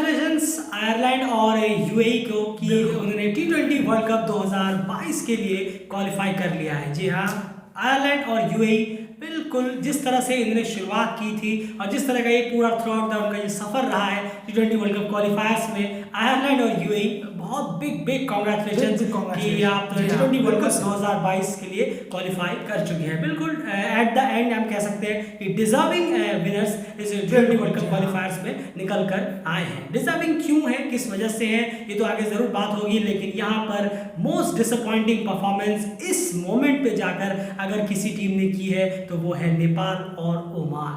Congratulations Ireland और UAE को कि उन्होंने T20 वर्ल्ड कप 2022 के लिए क्वालिफाई कर लिया है। जी हाँ, आयरलैंड और यूएई बिल्कुल जिस तरह से इन्होंने शुरुआत की थी और जिस तरह का ये पूरा थ्रू आउट उनका ये सफर रहा है T20 वर्ल्ड कप क्वालिफायर्स में, आयरलैंड और यूएई बहुत बिग कॉन्ग्रेचुलेशन कि आप T20 वर्ल्ड कप 2022 के लिए क्वालिफाई कर चुके हैं। बिल्कुल एट द एंड हम कह सकते हैं कि डिजर्विंग विनर्स इस T20 वर्ल्ड कप क्वालिफायर्स में निकल कर आए हैं। डिजर्विंग क्यों है, किस वजह से है, ये तो आगे जरूर बात होगी, लेकिन यहाँ पर मोस्ट डिसअपॉइंटिंग परफॉर्मेंस इस मोमेंट पे जाकर अगर किसी टीम ने की है तो वो है नेपाल और ओमान।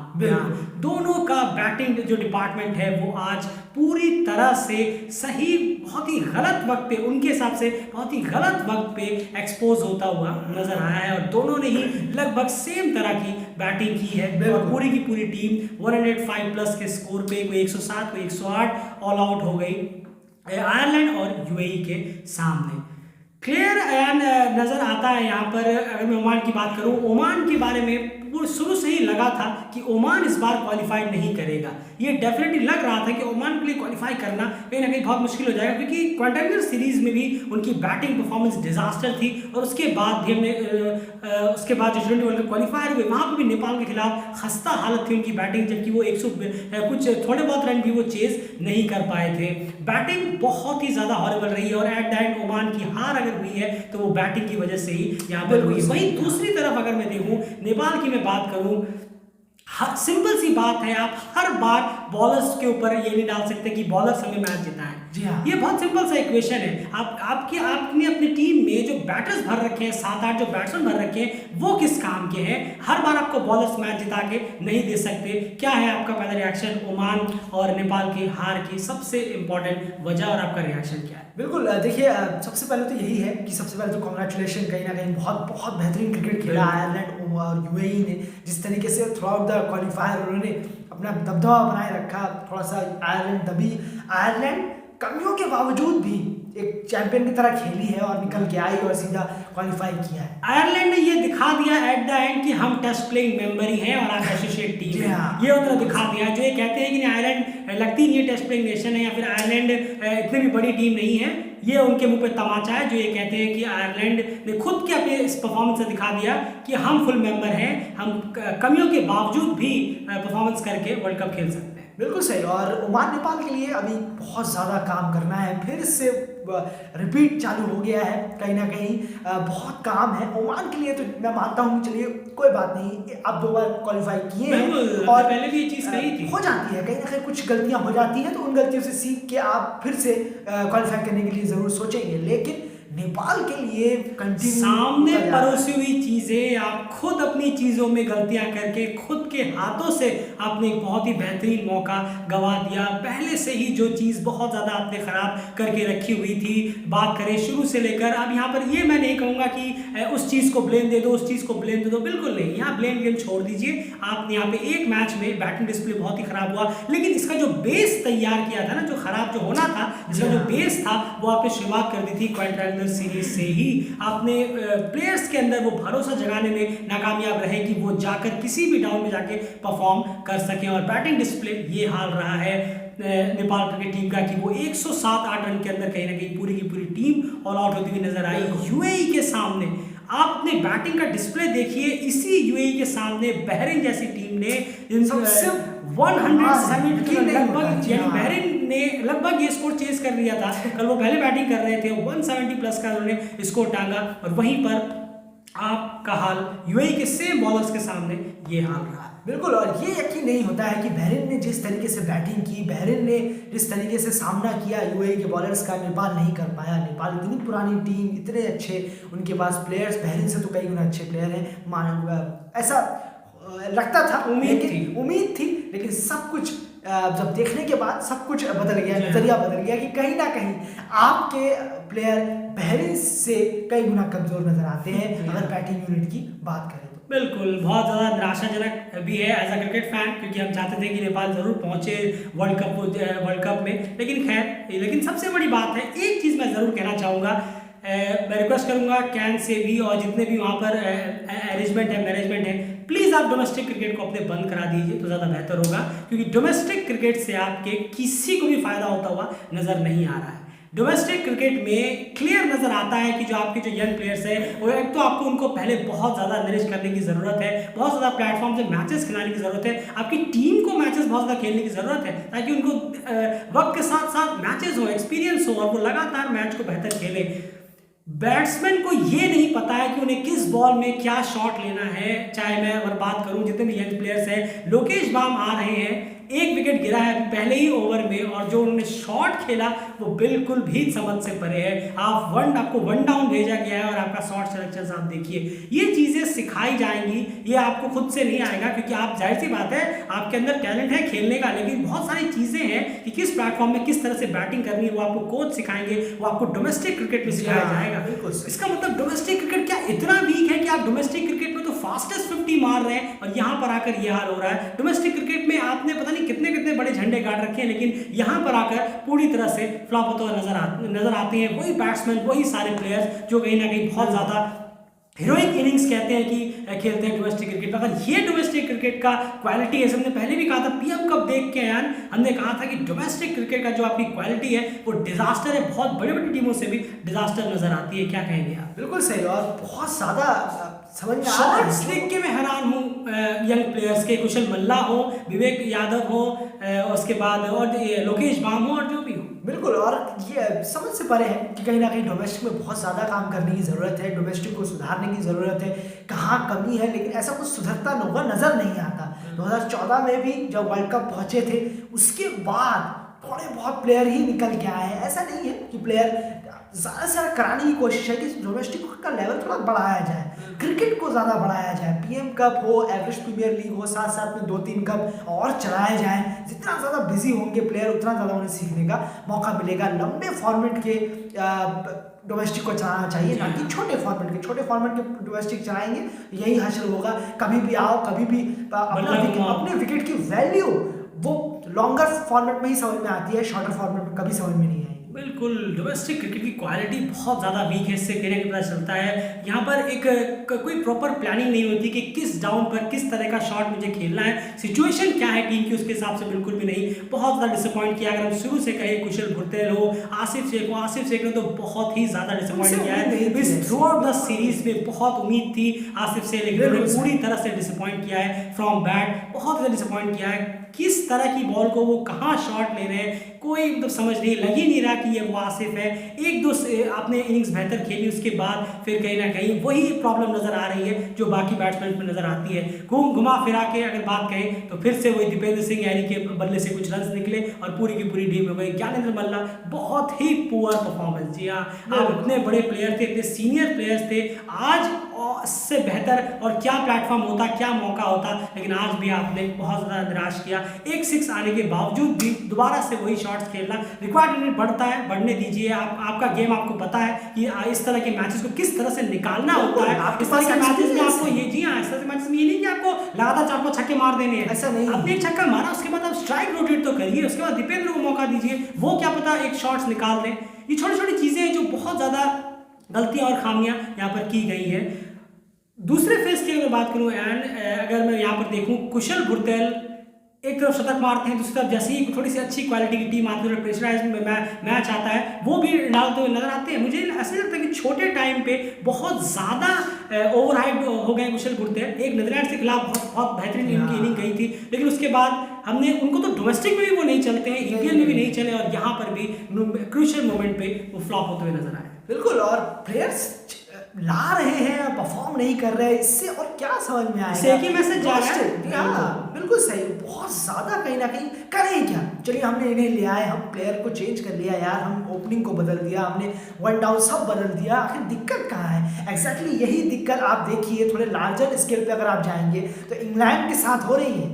दोनों का बैटिंग जो डिपार्टमेंट है वो आज पूरी तरह से सही, बहुत ही गलत वक्त पे, उनके हिसाब से बहुत ही गलत वक्त पे एक्सपोज होता हुआ नजर आया है और दोनों ने ही लगभग सेम तरह की बैटिंग की है और पूरी की पूरी टीम 105 प्लस के स्कोर पे, कोई 107 कोई 108 ऑल आउट हो गई आयरलैंड और यूएई के सामने। क्लियर नजर आता है यहाँ पर। अगर मैं ओमान की बात करूँ, ओमान के बारे में शुरू से ही लगा था कि ओमान इस बार क्वालिफाई नहीं करेगा। ये डेफिनेटली लग रहा था कि ओमान के लिए क्वालिफाई करना कहीं ना कहीं बहुत मुश्किल हो जाएगा, क्योंकि क्वार्टर सीरीज में भी उनकी बैटिंग परफॉर्मेंस डिजास्टर थी और उसके बाद भी हमने उसके बाद जो T20 वर्ल्ड कप क्वालिफायर हुए वहाँ पर भी नेपाल के खिलाफ खस्ता हालत थी उनकी बैटिंग, जबकि वो 100 कुछ थोड़े बहुत रन भी वो चेज नहीं कर पाए थे। बैटिंग बहुत ही ज्यादा हॉरेबल रही है और एट द एंड ओमान की हार अगर हुई है तो वो बैटिंग की वजह से ही यहाँ पर हुई। वहीं दूसरी तरफ अगर मैं देखूं नेपाल की मैं बात करूं, सिंपल सी बात है, आप हर बार बॉलर्स के ऊपर ये नहीं डाल सकते कि बॉलर्स हमें मैच जिताएं। जी हाँ, ये बहुत सिंपल सा इक्वेशन है। आपने अपनी टीम में जो बैटर्स भर रखे हैं, 7-8 जो बैट्समैन भर रखे हैं, वो किस काम के हैं? हर बार आपको बॉलर्स मैच जिता के नहीं दे सकते। क्या है आपका पहला रिएक्शन ओमान और नेपाल की हार की सबसे इंपॉर्टेंट वजह, और आपका रिएक्शन क्या है? बिल्कुल देखिए, सबसे पहले तो यही है कि सबसे पहले तो कॉन्ग्रेचुलेशन, कहीं ना कहीं बहुत बेहतरीन क्रिकेट खेला आयरलैंड और यूएई ने। जिस तरीके से थ्रू आउट द क्वालिफायर उन्होंने अपना दबदबा बनाए रखा, थोड़ा सा आयरलैंड दबी, आयरलैंड कमियों के बावजूद भी एक चैंपियन की तरह खेली है और निकल के आई और सीधा क्वालिफाई किया है। आयरलैंड ने ये दिखा दिया एट द एंड कि हम टेस्ट प्लेइंग मेंबर ही हैं और आप एसोसिएट टीम है। ये उन्होंने दिखा दिया। जो ये कहते हैं कि आयरलैंड लगती नहीं है टेस्ट प्लेइंग नेशन है या फिर आयरलैंड इतनी भी बड़ी टीम नहीं है, ये उनके मुंह पे तमाचा है। जो ये कहते हैं कि आयरलैंड ने खुद के अपने इस परफॉर्मेंस से दिखा दिया कि हम फुल मेंबर हैं, हम कमियों के बावजूद भी परफॉर्मेंस करके वर्ल्ड कप खेल सकते हैं। बिल्कुल सही। और ओमान नेपाल के लिए अभी बहुत ज़्यादा काम करना है, फिर से रिपीट चालू हो गया है, कहीं ना कहीं बहुत काम है ओमान के लिए। तो मैं मानता हूँ, चलिए कोई बात नहीं, अब 2 बार क्वालिफाई किए हैं और पहले भी ये चीज़ कही थी, हो जाती है, कहीं ना कहीं कुछ गलतियां हो जाती हैं, तो उन गलतियों से सीख के आप फिर से क्वालिफाई करने के लिए ज़रूर सोचेंगे। लेकिन नेपाल के लिए सामने परोसी हुई चीजें, आप खुद अपनी चीजों में गलतियां करके खुद के हाथों से आपने एक बहुत ही बेहतरीन मौका गवा दिया। पहले से ही जो चीज बहुत ज्यादा आपने खराब करके रखी हुई थी, बात करें शुरू से लेकर अब यहाँ पर, ये मैं नहीं कहूंगा कि उस चीज को ब्लेम दे दो, उस चीज को ब्लेम दे दो, बिल्कुल नहीं। यहाँ ब्लेम गेम छोड़ दीजिए। आपने यहाँ पे एक मैच में बैटिंग डिस्प्ले बहुत ही खराब हुआ, लेकिन इसका जो बेस तैयार किया था ना, जो खराब जो होना था, इसका जो बेस था, वो आपने शुरुआत कर दी थी क्वार्टर सीरीज से ही। आपने प्लेयर्स के अंदर वो भरोसा जगाने में नाकामयाब रहे कि वो जाकर किसी भी डाउन में जाके परफॉर्म कर सके। और बैटिंग डिस्प्ले ये हाल रहा है नेपाल क्रिकेट टीम का कि वो 107-8 रन के अंदर कहीं ना कहीं पूरी की पूरी टीम ऑल आउट होती हुई नजर आई यूएई के सामने। आप अपने बैटिंग का डिस्प्ले देखिए, इसी यूएई के सामने बहरीन जैसी टीम ने 170 लगभग, यानी बहरीन ने लगभग ये स्कोर चेज कर लिया था। कल वो पहले बैटिंग कर रहे थे, 170 प्लस का उन्होंने स्कोर टांगा और वहीं पर आपका हाल यूएई के सेम बॉलर्स के सामने ये हाल रहा है। बिल्कुल। और ये यकीन नहीं होता है कि बहरीन ने जिस तरीके से बैटिंग की, बहरीन ने जिस तरीके से सामना किया यूएई के बॉलर्स का, नेपाल नहीं कर पाया। नेपाल इतनी पुरानी टीम, इतने अच्छे उनके पास प्लेयर्स, बहरीन से तो कई गुना अच्छे प्लेयर हैं, ऐसा लगता था, उम्मीद थी, लेकिन सब कुछ जब देखने के बाद सब कुछ बदल गया, नजरिया बदल गया कि कहीं ना कहीं आपके प्लेयर बहरीन से कई गुना कमजोर नजर आते हैं अगर बैटिंग यूनिट की बात करें। बिल्कुल, बहुत ज़्यादा निराशाजनक भी है एज अ क्रिकेट फैन, क्योंकि हम चाहते थे कि नेपाल ज़रूर पहुंचे वर्ल्ड कप में, लेकिन खैर, लेकिन सबसे बड़ी बात है, एक चीज़ मैं ज़रूर कहना चाहूँगा मैं रिक्वेस्ट करूंगा कैन से भी और जितने भी वहाँ पर अरेंजमेंट है मैनेजमेंट है, प्लीज़ आप डोमेस्टिक क्रिकेट को अपने बंद करा दीजिए तो ज़्यादा बेहतर होगा, क्योंकि डोमेस्टिक क्रिकेट से आपके किसी को भी फायदा होता हुआ नज़र नहीं आ रहा है। डोमेस्टिक क्रिकेट में क्लियर नज़र आता है कि जो आपके जो यंग प्लेयर्स हैं वो एक तो आपको उनको पहले बहुत ज़्यादा नरिश करने की ज़रूरत है, बहुत ज़्यादा प्लेटफॉर्म से मैचेस खिलाने की ज़रूरत है, आपकी टीम को मैचेस बहुत ज़्यादा खेलने की ज़रूरत है ताकि उनको वक्त के साथ साथ मैचेस हो, एक्सपीरियंस हो और वो लगातार मैच को बेहतर खेले। बैट्समैन को ये नहीं पता है कि उन्हें किस बॉल में क्या शॉट लेना है। चाहे मैं अगर बात करूं जितने भी यंग प्लेयर्स हैं, लोकेश बाम आ रहे हैं, एक विकेट गिरा है पहले ही ओवर में और जो उन्होंने शॉट खेला वो बिल्कुल भी समझ से परे है। आपको वन डाउन भेजा गया है और आपका शॉट सिलेक्शन आप देखिए, ये चीज़ें सिखाई जाएंगी, ये आपको खुद से नहीं आएगा, क्योंकि आप जाहिर सी बात है आपके अंदर टैलेंट है खेलने का, लेकिन बहुत सारी चीज़ें हैं कि किस प्लेटफॉर्म में किस तरह से बैटिंग करनी है वो आपको कोच सिखाएंगे, वो आपको डोमेस्टिक क्रिकेट में सिखाया जाएगा। इसका मतलब डोमेस्टिक क्रिकेट क्या इतना वीक है कि आप डोमेस्टिक क्रिकेट में तो फास्टेस्ट 50 मार रहे हैं और यहाँ पर आकर ये हाल हो रहा है। डोमेस्टिक क्रिकेट में आपने पता नहीं कितने कितने बड़े झंडे गाड़ रखे हैं, लेकिन यहाँ पर आकर पूरी तरह से फ्लॉप होते हुए नजर आते हैं वही बैट्समैन, वही सारे प्लेयर्स जो कहीं ना कहीं बहुत ज़्यादा हीरोइक इनिंग्स कहते हैं कि खेलते हैं डोमेस्टिक क्रिकेट। अगर ये डोमेस्टिक क्रिकेट का क्वालिटी है, हमने पहले भी कहा था पीएम कप देख के यार, हमने कहा था कि डोमेस्टिक क्रिकेट का जो आपकी क्वालिटी है वो डिजास्टर है, बहुत बड़ी बड़ी टीमों से भी डिजास्टर नजर आती है। क्या कहेंगे आप? बिल्कुल सही, और बहुत ज़्यादा समझ में आ रहा है। शॉट्स देख के मैं हैरान हूँ यंग प्लेयर्स के, कुशल मल्ला हो, विवेक यादव हो, उसके बाद और लोकेश बाम हो और जो भी हो। बिल्कुल, और ये समझ से परे है कि कहीं ना कहीं डोमेस्टिक में बहुत ज़्यादा काम करने की ज़रूरत है, डोमेस्टिक को सुधारने की ज़रूरत है, कहाँ कमी है, लेकिन ऐसा कुछ सुधरता हुआ नज़र नहीं आता। 2014 में भी जब वर्ल्ड कप पहुँचे थे उसके बाद थोड़े बहुत प्लेयर ही निकल के आए हैं। ऐसा नहीं है कि प्लेयर ज़्यादा से ज़्यादा कराने की कोशिश है कि डोमेस्टिक का लेवल थोड़ा बढ़ाया जाए, क्रिकेट को ज़्यादा बढ़ाया जाए, पीएम कप हो, एवरेस्ट प्रीमियर लीग हो, साथ साथ में 2-3 कप और चलाए जाए। जितना ज़्यादा बिजी होंगे प्लेयर उतना ज़्यादा उन्हें सीखने का मौका मिलेगा। लंबे फॉर्मेट के डोमेस्टिक को चलाना चाहिए, ना कि छोटे फॉर्मेट के डोमेस्टिक चलाएंगे यही हासिल होगा। कभी भी आओ, कभी भी अपने विकेट की वैल्यू वो लॉन्गर फॉर्मेट में ही समझ में आती है, शॉर्टर फॉर्मेट में कभी समझ में नहीं आएगी। बिल्कुल, डोमेस्टिक क्रिकेट की क्वालिटी बहुत ज़्यादा वीक है, इससे कहने का पता चलता है। यहाँ पर एक कोई प्रॉपर प्लानिंग नहीं होती कि किस डाउन पर किस तरह का शॉट मुझे खेलना है, सिचुएशन क्या है टीम की उसके हिसाब से बिल्कुल भी नहीं। बहुत ज़्यादा डिसअपॉइंट किया, अगर हम शुरू से कहें कुशल भुरतेल हो, आसिफ शेख ने तो बहुत ही ज़्यादा डिसअपॉइंट किया है। इस थ्रू आउट द सीरीज में बहुत उम्मीद थी आसिफ शेख, लेकिन उन्होंने पूरी तरह से डिसअपॉइंट किया है फ्रॉम बैट, बहुत ज़्यादा डिसअपॉइंट किया है। किस तरह की बॉल को वो कहाँ शॉट ले रहे हैं कोई मतलब समझ नहीं, लग ही नहीं रहा कि ये वो आसिफ है। एक दो आपने इनिंग्स बेहतर खेली, उसके बाद फिर कहीं ना कहीं वही प्रॉब्लम नजर आ रही है जो बाकी बैट्समैन में नजर आती है। घुमा फिरा के अगर बात करें तो फिर से वही दीपेंद्र सिंह यानी के बल्ले से कुछ रन निकले और पूरी की पूरी टीम हो गई। ज्ञानेंद्र मल्ला बहुत ही पुअर परफॉर्मेंस। जी हाँ, आप इतने बड़े प्लेयर थे, इतने सीनियर प्लेयर्स थे, आज इससे बेहतर और क्या प्लेटफॉर्म होता, क्या मौका होता, लेकिन आज भी आपने बहुत ज़्यादा निराश किया। एक 6 आने के बावजूद भी दोबारा से वही शॉट्स खेलना, रिक्वायर्ड मिनट बढ़ता है, बढ़ने दीजिए। आपका गेम आपको पता है कि इस तरह के मैचेस को किस तरह से निकालना होता है। इस तरह के मैचेस में आपको ये, जी हाँ, इस तरह के मैचेस में ये नहीं कि आपको लगातार 4-5 छक्के मार देने हैं, ऐसा नहीं। आपने एक छक्का मारा, उसके बाद आप स्ट्राइक रोटेट तो करिए, उसके बाद दीपेंद्र को मौका दीजिए, वो क्या पता एक शॉट्स निकाल दें। ये छोटी छोटी चीज़ें हैं जो बहुत ज़्यादा गलतियाँ और खामियाँ यहाँ पर की गई है। दूसरे फेज की अगर बात करूं एंड अगर मैं यहाँ पर देखूं, कुशल भुरतेल एक तरफ शतक मारते हैं, दूसरी तरफ जैसे ही थोड़ी सी अच्छी क्वालिटी की टीम आती है और प्रेशराइज मैच आता है वो भी डालते हुए नजर आते हैं। मुझे ऐसा लगता है कि छोटे टाइम पे बहुत ज़्यादा ओवरहाइप हो गए कुशल भुरतेल। एक नीदरलैंड के खिलाफ बहुत बेहतरीन इनकी इनिंग गई थी, लेकिन उसके बाद हमने उनको तो डोमेस्टिक में भी वो नहीं चलते हैं, ईपीएल में भी नहीं चले और यहाँ पर भी क्रूशियल मोमेंट पे वो फ्लॉप होते हुए नजर आए। बिल्कुल, और प्लेयर्स ला रहे हैं, परफॉर्म नहीं कर रहे हैं, इससे और क्या समझ में आएगा? एक ही मैसेज जा रहा है। हाँ, बिल्कुल सही, बहुत ज्यादा कहीं ना कहीं करें क्या? चलिए हमने इन्हें ले आए, हम प्लेयर को चेंज कर लिया यार, हम ओपनिंग को बदल दिया, हमने वन डाउन सब बदल दिया, आखिर दिक्कत कहाँ है? एग्जैक्टली यही दिक्कत आप देखिए थोड़े लार्जर स्केल पे अगर आप जाएंगे तो इंग्लैंड के साथ हो रही है।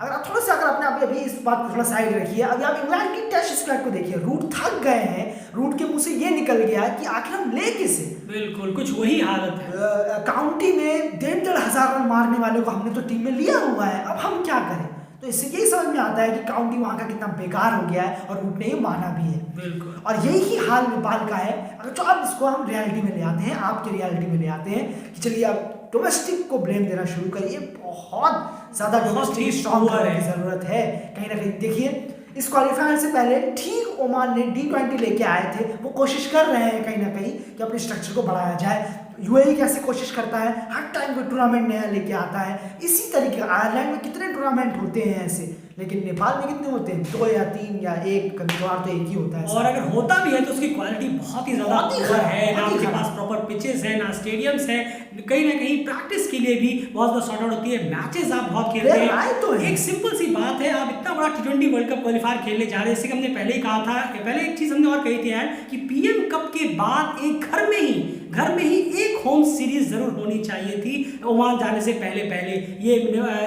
अगर आप थोड़ा सा अगर अपने अभी इस बात को थोड़ा साइड रखिए, अभी आप इंग्लैंड की टेस्ट स्क्वाड को देखिए, रूट थक गए हैं, रूट के मुंह से ये निकल गया कि आखिर हम ले किसे? बिल्कुल कुछ वही हालत है। काउंटी में 1,500 रन मारने वाले को हमने तो टीम में लिया हुआ है, अब हम क्या करें? तो इससे यही समझ में आता है कि काउंटी वहाँ का कितना बेकार हो गया है और रूट ने ये माना भी है। बिल्कुल। और यही ही हाल नेपाल का है। अगर तो अब इसको हम रियलिटी में ले आते हैं, आपके रियलिटी में ले आते हैं कि चलिए अब डोमेस्टिक को ब्लेम देना शुरू करिए। बहुत ज़्यादा डोमेस्टिक स्ट्रॉन्ग करने की ज़रूरत है कहीं ना कहीं। देखिए इस क्वालिफायर से पहले ठीक ओमान ने D20 लेके आए थे, वो कोशिश कर रहे हैं कहीं ना कहीं कि अपने स्ट्रक्चर को बढ़ाया जाए। यूएई कैसे कोशिश करता है, हर टाइम कोई टूर्नामेंट नया लेके आता है। इसी तरीके आयरलैंड में कितने टूर्नामेंट होते हैं ऐसे, लेकिन नेपाल में कितने होते हैं? 2 या 3 या 1, कभी कभार तो 1 ही होता है। और अगर होता भी है तो उसकी क्वालिटी बहुत ही ज्यादा पुअर है। ना उनके पास प्रॉपर पिचेस है, ना स्टेडियम्स है। कहीं ना कहीं प्रैक्टिस के लिए भी बहुत ज्यादा शॉर्ट आउट होती है। मैचेस आप बहुत खेलते हैं। तो एक सिंपल सी बात है, आप इतना बड़ा T20 वर्ल्ड कप क्वालिफायर खेलने जा रहे हैं। जैसे कि हमने पहले ही कहा था, पहले एक चीज हमने और कही थी यार कि पीएम कप के बाद एक घर में ही एक होम सीरीज जरूर होनी चाहिए थी ओमान जाने से पहले। ये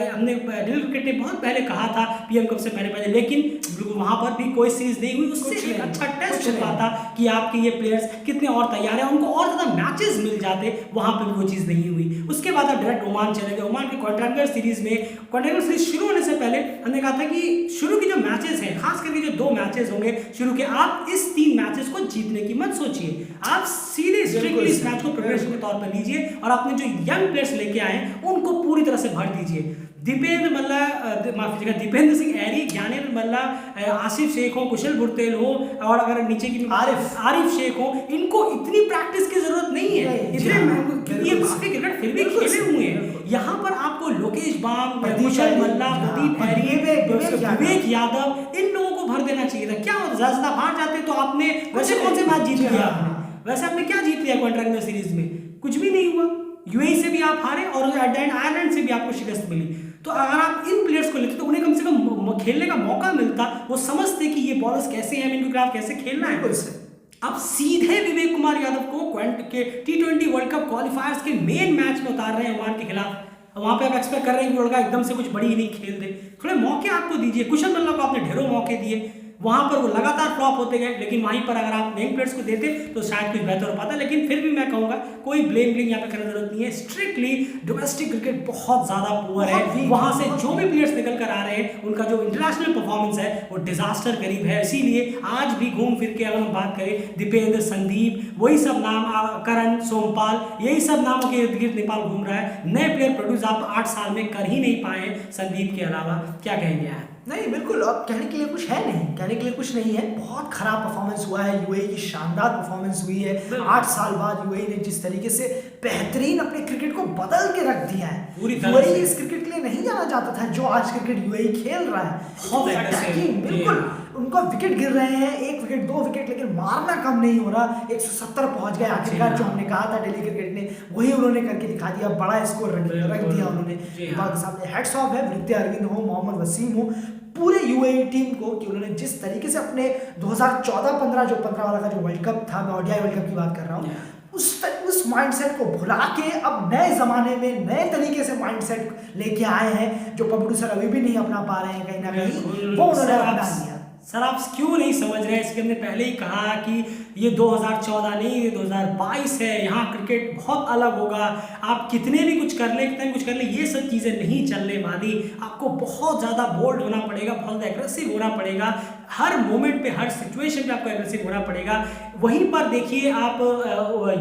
हमने दिल क्रिकेट ने बहुत पहले कहा था पीएम कप से पहले, लेकिन वहां पर भी कोई सीरीज नहीं हुई। उससे एक अच्छा टेस्ट हो पाता कि आपके ये प्लेयर्स कितने और तैयार हैं, उनको और ज्यादा मैचेस मिल जाते। वहां पर भी वो चीज नहीं हुई। उसके बाद आप डायरेक्ट ओमान चले गए। ओमान के क्वाड्रेंगुलर सीरीज शुरू होने से पहले हमने कहा था कि शुरू की जो मैचेस हैं, खास करके जो 2 मैचेस होंगे शुरू के, आप इस 3 मैचेस को जीतने की मत सोचिए। आप सीधे स्ट्रिक्टली इस मैच को प्रिपरेशन के तौर पर लीजिए और अपने जो यंग प्लेयर्स लेके आए हैं उनको पूरी तरह से भर दीजिए। दीपेंद्र मल्ला, माफ कीजिएगा, दीपेंद्र सिंह एरी, ज्ञानेंद्र मल्ला, आसिफ शेख हो, कुशल बुरतेल हो, और अगर नीचे की आरिफ शेख हो, इनको इतनी प्रैक्टिस की जरूरत नहीं है। इतने ये काफी क्रिकेट फिर भी खेले हुए हैं। यहाँ पर आपको लोकेश बाम, कुशल मल्ला, प्रदीप एरी, विवेक यादव, इन लोगों को भर देना चाहिए था। क्या होता, ज्यादा बाहर जाते तो आपने वैसे कौन से मैच जीत लिया आपने? वैसे आपने क्या जीत लिया क्वाड्रेंगुलर सीरीज में? कुछ भी नहीं हुआ। यूएई से भी आप हारे और आयरलैंड से भी आपको शिकस्त मिली। तो अगर आप इन प्लेयर्स को लेते तो उन्हें कम से कम खेलने का मौका मिलता। वो समझते कि ये बॉलर्स कैसे हैं, इनको ग्राफ कैसे खेलना है। अब सीधे विवेक कुमार यादव को के T20 वर्ल्ड कप क्वालिफायर्स के मेन मैच में उतार रहे हैं ओमान के खिलाफ। वहां पे आप एक्सपेक्ट कर रहे हैं कि लड़का एकदम से कुछ बड़ी इनिंग खेल दे। थोड़े मौके आपको दीजिए। कुशल मल्ला को आपने ढेरों मौके दिए, वहां पर वो लगातार फ्लॉप होते गए। लेकिन वहीं पर अगर आप यंग प्लेयर्स को देते तो शायद कुछ बेहतर हो पाता। लेकिन फिर भी मैं कहूंगा कोई ब्लेम यहाँ पे करने की जरूरत नहीं है। स्ट्रिक्टली डोमेस्टिक क्रिकेट बहुत ज्यादा पुअर है। वहां से जो भी प्लेयर्स निकल कर आ रहे हैं उनका जो इंटरनेशनल परफॉर्मेंस है वो डिजास्टर करीब है। इसीलिए आज भी घूम फिर के अगर हम बात करें, दीपेंद्र, संदीप, वही सब नाम, करण, सोमपाल, यही सब नामों के इर्द गिर्द नेपाल घूम रहा है। नए प्लेयर प्रोड्यूस आप 8 साल में कर ही नहीं पाए संदीप के अलावा। क्या कहेंगे आप? नहीं, बिल्कुल, अब कहने के लिए कुछ है नहीं, कहने के लिए कुछ नहीं है। बहुत खराब परफॉर्मेंस हुआ है। यूएई की शानदार परफॉर्मेंस हुई है। 8 साल बाद यूएई ने जिस तरीके से बेहतरीन अपने क्रिकेट को बदल के रख दिया है। यूएई इस क्रिकेट के लिए नहीं जाना जाता था जो आज क्रिकेट यूएई खेल रहा है। बिल्कुल, उनको विकेट गिर रहे हैं, 1 विकेट 2 विकेट, लेकिन मारना कम नहीं हो रहा। 170 पहुंच गए आखिरकार। जो हमने कहा था दिल्ली क्रिकेट ने, वही उन्होंने करके दिखा दिया। बड़ा स्कोर रख दिया उन्होंने नेपाल के सामने। हेड्स ऑफ है वृत्ति अरविंद हो, मोहम्मद वसीम हो, पूरे यूएई टीम को कि उन्होंने जिस तरीके से अपने 2014-15 जो 15 वाला का जो वर्ल्ड कप था, मैं ओडीआई वर्ल्ड कप की बात कर रहा हूँ, उस माइंडसेट को भुला के अब नए जमाने में नए तरीके से माइंडसेट लेके आए हैं जो पबडू सर अभी भी नहीं अपना पा रहे हैं। कहीं ना कहीं वो उन्होंने अपना लिया। सर आप क्यों नहीं समझ रहे हैं? इसके हमने पहले ही कहा कि ये 2014 नहीं, ये 2022 है। यहाँ क्रिकेट बहुत अलग होगा। आप कितने भी कुछ कर ले, ये सब चीज़ें नहीं चलने वाली। आपको बहुत ज़्यादा बोल्ड होना पड़ेगा, बहुत ज़्यादा एग्रेसिव होना पड़ेगा। हर मोमेंट पे, हर सिचुएशन पे आपको एग्रेसिव होना पड़ेगा। वहीं पर देखिए आप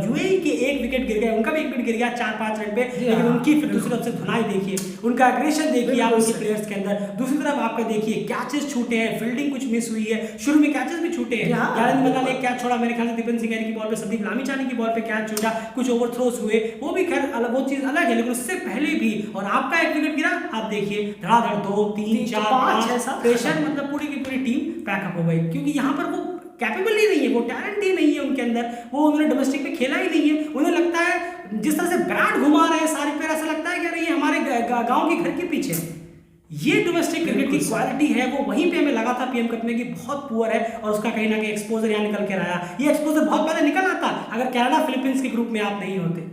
यूएई के 1 विकेट गिर गए, उनका भी 1 विकेट गिर गया 4-5 रन पे, लेकिन उनकी फिर दूसरी तरफ से धुनाई देखिए, उनका एग्रेशन देखिए आप उनके प्लेयर्स के अंदर। दूसरी तरफ आपका देखिए कैचेस छूटे हैं, फील्डिंग कुछ मिस हुई है। शुरू में कैचेस भी छूटे हैं। ज्ञानेंद्र मल्ला ने कैच छोड़ा, मेरे ख्याल से दीपेंद्र सिंह की बॉल पे, संदीप लामिछाने की बॉल पे कैच छूटा, कुछ ओवरथ्रोस हुए, वो भी खैर अलग, वो चीज अलग है। लेकिन उससे पहले भी, और आपका 1 विकेट गिरा, आप देखिए धड़ाधड़ 2, 3, 4, 5 प्रेशर, मतलब पूरी की पूरी टीम पैकअप हो गई। क्योंकि यहाँ पर वो कैपेबल ही नहीं है, वो टैलेंट ही नहीं है उनके अंदर। वो उन्होंने डोमेस्टिक में खेला ही नहीं है। उन्हें लगता है जिस तरह से बैट घुमा रहे हैं सारे प्लेयर, ऐसा लगता है कि अरे ये हमारे गांव के घर के पीछे। ये डोमेस्टिक क्रिकेट की क्वालिटी है, वो वहीं पे हमें लगा था पीएम कप में कि बहुत पुअर है, और उसका कहीं ना कहीं एक्सपोजर यहाँ निकल के आया। ये एक्सपोजर बहुत पहले निकल आता अगर कनाडा फिलीपींस के ग्रुप में आप नहीं होते।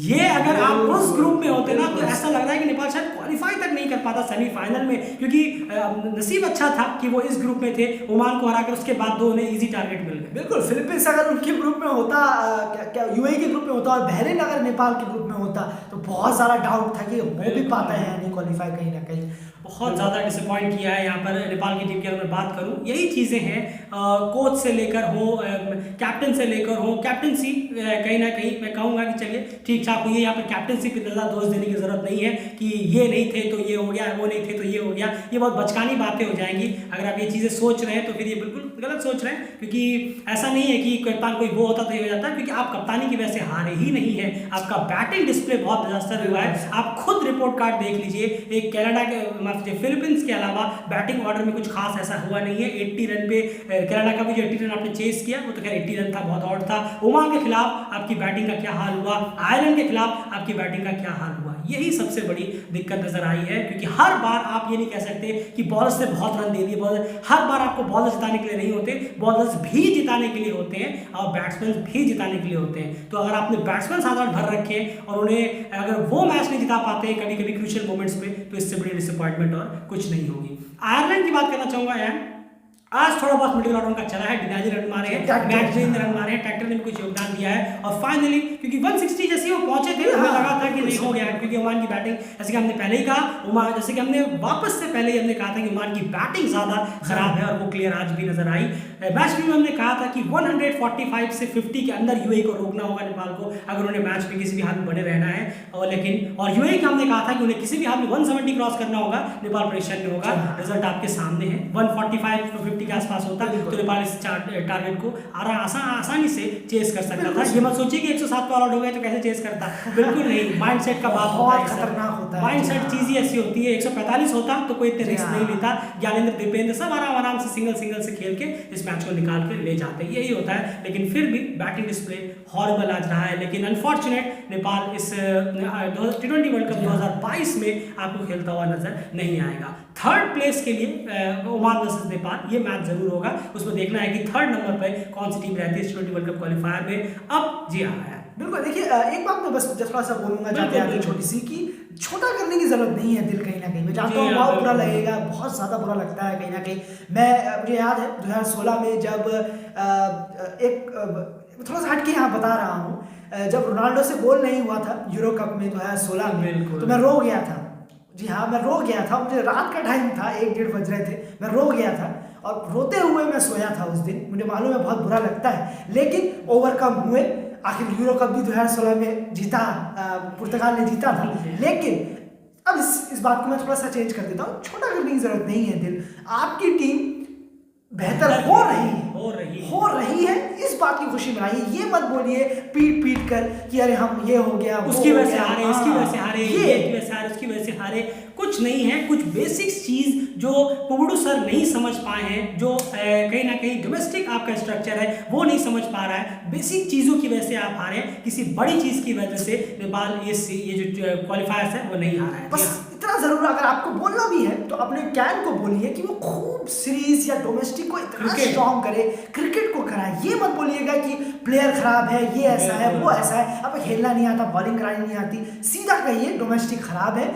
ये अगर आप उस ग्रुप में होते ना, तो ऐसा लग रहा है कि नेपाल शायद क्वालिफाई तक नहीं कर पाता सेमीफाइनल में, क्योंकि नसीब अच्छा था कि वो इस ग्रुप में थे। ओमान को हराकर उसके बाद 2 उन्हें इजी टारगेट मिल गए। बिल्कुल, फिलीपींस अगर उनके ग्रुप में होता, क्या यूएई के ग्रुप में होता, और बहरीन अगर नेपाल के ग्रुप में होता, तो बहुत सारा डाउट था कि हो भी पाता है या नहीं क्वालिफाई कहीं ना कहीं। बहुत ज़्यादा डिसअपॉइंट किया है यहाँ पर नेपाल की टीम की। अगर मैं बात करूँ, यही चीज़ें हैं, कोच से लेकर हो, कैप्टन से लेकर हो, कैप्टनसी कहीं ना कहीं मैं कहूँगा कि चलिए ठीक ठाक हुई है। यहाँ पर कैप्टनसी पर ज़्यादा दोष देने की ज़रूरत नहीं है कि ये नहीं थे तो ये हो गया, वो नहीं थे तो ये हो गया। ये बहुत बचकानी बातें हो जाएंगी अगर आप ये चीज़ें सोच रहे हैं, तो फिर ये बिल्कुल गलत सोच रहे हैं, क्योंकि ऐसा नहीं है कि कप्तान कोई वो होता तो ये हो जाता है, क्योंकि आप कप्तानी की वजह से हारे ही नहीं है। आपका बैटिंग डिस्प्ले बहुत डिजास्टर हुआ है। आप खुद रिपोर्ट कार्ड देख लीजिए, एक कनाडा के फिलीपींस के अलावा बैटिंग ऑर्डर में कुछ खास ऐसा हुआ नहीं है। 80 रन पे कनाडा का भी जो 80 रन आपने चेस किया वो तो खैर 80 रन था, बहुत आउट था। ओमान के खिलाफ आपकी बैटिंग का क्या हाल हुआ, आयरलैंड के खिलाफ आपकी बैटिंग का क्या हाल हुआ, यही सबसे बड़ी दिक्कत नजर आई है। क्योंकि हर बार आप ये नहीं कह सकते कि बॉलर्स ने बहुत रन दे दिए, हर बार आपको बॉलर्स जिताने के लिए नहीं होते, बॉलर्स भी जिताने के लिए होते हैं और बैट्समैन भी जिताने के लिए होते हैं। तो अगर आपने बैट्समैन 7-8 भर रखे और उन्हें अगर वो मैच नहीं जिता पाते कभी कभी क्रूशियल मोमेंट्स पे, तो इससे बड़ी डिसअपॉइंटमेंट और कुछ नहीं होगी। आयरलैंड की बात करना चाहूंगा यार, आज थोड़ा बहुत मिडिल ऑर्डर का चला है, डिनाजी रन मारे हैं, मैकग्रेन ने रन मारे हैं, ट्रैक्टर ने भी कुछ योगदान दिया है। और फाइनली क्योंकि 160 जैसे वो पहुंचे थे, हमें लगा था कि नहीं हो गया, क्योंकि ओमान की बैटिंग, जैसे कि हमने पहले ही कहा, ओमान जैसे कि हमने वापस से पहले ही हमने कहा था कि ओमान की बैटिंग ज्यादा खराब है और वो क्लियर आज भी नजर आई। मैच में हमने कहा था कि 145 से 50 के अंदर यूएई को रोकना होगा नेपाल को, अगर उन्हें मैच में किसी भी हाल में बने रहना है। और लेकिन और यूएई का हमने कहा था कि उन्हें किसी भी हाल में 170 क्रॉस करना होगा, नेपाल परेशान नहीं होगा। रिजल्ट आपके सामने है, 145 to 50 के आसपास होता तो नेपाल इस टारगेट को आसानी से चेस कर सकता था। ये मत सोचिए कि 107 पे ऑल आउट हो गए तो कैसे चेस करता, बिल्कुल नहीं। माइंडसेट का बात होता है, खतरनाक होता है। माइंडसेट चीज ही ऐसी होती है। 145 होता तो कोई इतने रिस्क नहीं लेता, ज्ञानेंद्र दीपेंद्र सब आराम से सिंगल से खेल के इस मैच को निकाल के ले जाते, यही होता है। लेकिन फिर भी बैटिंग डिस्प्ले हॉरिबल आज रहा है। लेकिन अनफॉर्चुनेट नेपाल इस T20 वर्ल्ड कप 2022 में आपको खेलता हुआ नजर नहीं आएगा। थर्ड प्लेस के लिए ओमान वर्सेस नेपाल ये मैच जरूर होगा, उसमें देखना है कि थर्ड नंबर पर कौन सी टीम रहती है T20 वर्ल्ड कप क्वालिफायर में। अब जी हाँ बिल्कुल, देखिए एक बात मैं बस थोड़ा सा बोलूंगा जाते आगे छोटी सी, कि छोटा करने की जरूरत नहीं है दिल कहीं ना कहीं। मैं जानता हूँ बहुत बुरा लगेगा, बहुत ज़्यादा बुरा लगता है कहीं ना कहीं। मुझे याद है 2016 में जब थोड़ा सा हट के यहाँ बता रहा हूँ, जब रोनाल्डो से गोल नहीं हुआ था यूरो कप में 2016 में, तो मैं रो गया था। जी हाँ, मैं रो गया था। मुझे रात का टाइम था, 1-1:30 बज रहे थे, मैं रो गया था और रोते हुए मैं सोया था उस दिन। मुझे मालूम है बहुत बुरा लगता है, लेकिन ओवरकम हुए। आखिर यूरो कप भी 2016 में जीता, पुर्तगाल ने जीता था। लेकिन अब इस बात को मैं थोड़ा सा चेंज कर देता हूँ, छोटा करने की जरूरत नहीं है दिल। आपकी टीम बेहतर हो रही है, इस बात की खुशी मनाइए। ये मत बोलिए पीट कर कि अरे हम ये हो गया, उसकी वजह से हारे, इसकी वजह से हारे, ये की वजह से हारे, उसकी वजह से हारे। कुछ नहीं है, कुछ बेसिक्स चीज जो पुगड़ू सर नहीं समझ पाए हैं, जो कहीं ना कहीं डोमेस्टिक आपका स्ट्रक्चर है वो नहीं समझ पा रहा है। बेसिक चीजों की वजह से आप हारे हैं, किसी बड़ी चीज की वजह से नेपाल ये जो क्वालिफायर्स है वो नहीं हारा है। बस इतना जरूर अगर आपको बोलना भी है तो अपने कैन को बोलिए कि वो खूब सीरीज या डोमेस्टिक को इतना स्ट्रॉन्ग करे, क्रिकेट को कराए। ये मत बोलिएगा कि प्लेयर खराब है, ये ऐसा है, वो ऐसा है, अब खेलना नहीं आता, बॉलिंग करानी नहीं आती। सीधा कहिए डोमेस्टिक खराब है,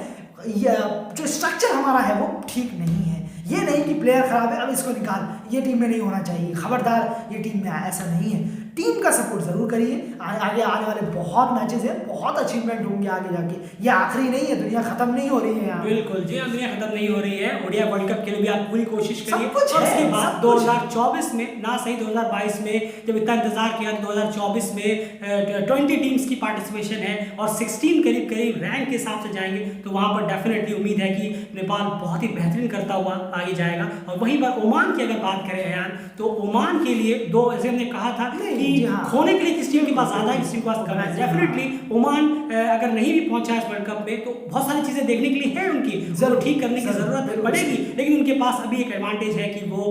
जो स्ट्रक्चर हमारा है वो ठीक नहीं है। ये नहीं कि प्लेयर खराब है अब इसको निकाल, ये टीम में नहीं होना चाहिए, खबरदार ये टीम में ऐसा नहीं है। टीम का सपोर्ट जरूर करिए। आगे आने वाले बहुत मैचेस हैं, बहुत अचीवमेंट होंगे आगे जाके। ये आखिरी नहीं है, दुनिया खत्म नहीं हो रही है यहाँ। बिल्कुल जी, दुनिया खत्म नहीं हो रही है। ओडिया वर्ल्ड कप के लिए भी आप पूरी कोशिश करिए। और उसके बाद 2024 में ना सही 2022 में जब इतना इंतजार किया, 2024 में 20 टीम्स की पार्टिसिपेशन है और 16 करीब रैंक के हिसाब से जाएंगे, तो वहां पर डेफिनेटली उम्मीद है कि नेपाल बहुत ही बेहतरीन करता हुआ आगे जाएगा। और वहीं पर ओमान की अगर बात करें अयान, तो ओमान के लिए दो, जैसे हमने कहा था कि खोने के लिए किस टीम के पास ज्यादा है, किस टीम के पास कम है। डेफिनेटली ओमान अगर नहीं भी पहुंचा इस वर्ल्ड कप में तो बहुत सारी चीजें देखने के लिए है उनकी, जरूर ठीक करने की जरूरत पड़ेगी। लेकिन उनके पास अभी एक एडवांटेज है कि वो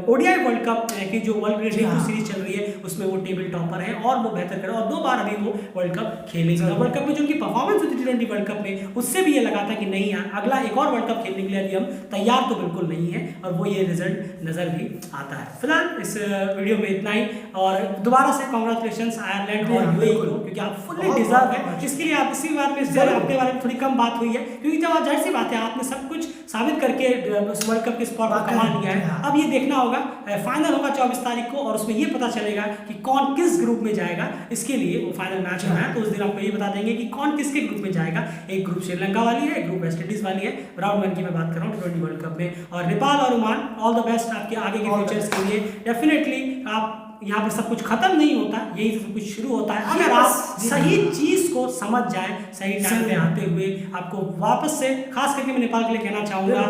ओडीआई वर्ल्ड कप की जो वर्ल्ड सीरीज चल रही है उसमें वो टेबल टॉपर है और वो बेहतर करे और 2 बार अभी वो वर्ल्ड कप खेलेंगे। वर्ल्ड कप में जो उनकी परफॉर्मेंस हुई थी T20 वर्ल्ड कप में, उससे भी ये लगा था कि नहीं यार अगला एक और वर्ल्ड कप खेलने के लिए अभी हम तैयार तो बिल्कुल नहीं है, और वो ये रिजल्ट नजर भी आता है। फिलहाल इस वीडियो में इतना ही, और दोबारा से कॉन्ग्रेचुलेशन आयरलैंड और यूएई को, क्योंकि आप फुल्ली डिजर्व है। इसके लिए आप इसी बार में अपने बारे में थोड़ी कम बात हुई है, क्योंकि जब आप जाहिर सी बात है आपने सब कुछ साबित करके वर्ल्ड कप के स्पॉट को कमा लिया है। अब ये देखना होगा, फाइनल होगा 24 तारीख को और उसमें ये पता चलेगा कि कौन किस ग्रुप में जाएगा। इसके लिए वो फाइनल मैच होना है, तो उस दिन आपको ये बता देंगे कि कौन किसके ग्रुप में जाएगा। एक ग्रुप श्रीलंका वाली है, एक ग्रुप वेस्ट इंडीज वाली है। राउंड 1 की मैं बात कर रहा हूँ T20 वर्ल्ड कप में। और नेपाल और ओमान, ऑल द बेस्ट आपके आगे के फ्यूचर्स के लिए। डेफिनेटली आप यहाँ पर सब कुछ खत्म नहीं होता, यही सब कुछ शुरू होता है अगर आप सही चीज को समझ जाए सही टाइम पे आते हुए। आपको वापस से खास करके मैं नेपाल के लिए कहना चाहूंगा,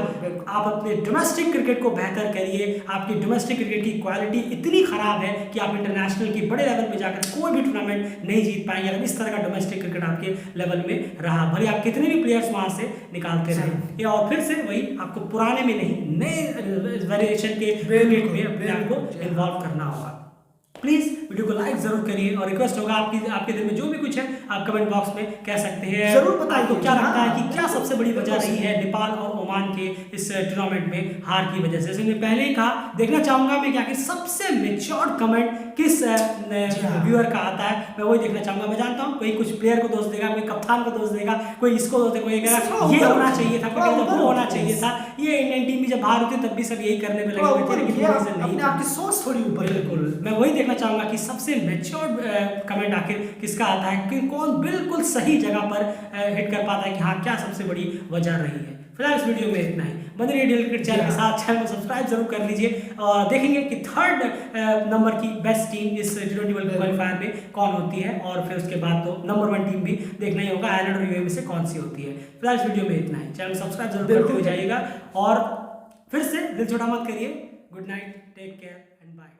आप अपने डोमेस्टिक क्रिकेट को बेहतर करिए। आपकी डोमेस्टिक क्रिकेट की क्वालिटी इतनी खराब है कि आप इंटरनेशनल की बड़े लेवल पे जाकर कोई भी टूर्नामेंट नहीं जीत पाएंगे अगर इस तरह का डोमेस्टिक क्रिकेट आपके लेवल में रहा, भले आप कितने भी प्लेयर्स वहां से निकालते रहे। और फिर से वही आपको पुराने में नहीं, नए वेरिएशन के क्रिकेट में अपने आप को इन्वॉल्व करना होगा। प्लीज वीडियो को लाइक जरूर करिए और रिक्वेस्ट होगा आपके दिल में जो भी कुछ है आप कमेंट बॉक्स में कह सकते हैं। जरूर बताइए आपको क्या लगता है कि क्या सबसे बड़ी वजह रही है नेपाल और ओमान के इस टूर्नामेंट में हार की वजह से। जैसे मैंने पहले ही कहा, देखना चाहूंगा मैं क्या कि सबसे मैच्योर्ड कमेंट किस व्यूअर का आता है, मैं वही देखना चाहूंगा। मैं जानता हूँ कोई कुछ प्लेयर को दोष देगा, कोई कप्तान को दोष देगा, कोई इसको दोष देगा, कोई कहेगा ये होना चाहिए था, कोई कहेगा वो होना चाहिए था। ये इंडियन टीम भी जब बाहर होती है तब भी सब यही करने में लगे हुए थे, लेकिन रीजन नहीं, आपकी सोच थोड़ी ऊपर। बिल्कुल, मैं वही देखना चाहूंगा कि सबसे मैच्योर्ड कमेंट आखिर किसका आता है, कि कौन बिल्कुल सही जगह पर हिट कर पाता है कि हाँ क्या सबसे बड़ी वजह रही है। फिलहाल इस वीडियो में इतना ही। बने रहिए डेली क्रिकेट चैनल के साथ, चैनल को सब्सक्राइब जरूर कर लीजिए और देखेंगे कि 3rd नंबर की बेस्ट टीम इस T20 वर्ल्ड क्वालिफायर में कौन होती है और फिर उसके बाद तो नंबर 1 टीम भी देखना ही होगा, आयरलैंड और यूएई में से कौन सी होती है। फिलहाल इस वीडियो में इतना ही। चैनल सब्सक्राइब जरूर करते हुए जाइएगा और फिर से दिल छोटा मत करिए। Good night, take care and bye.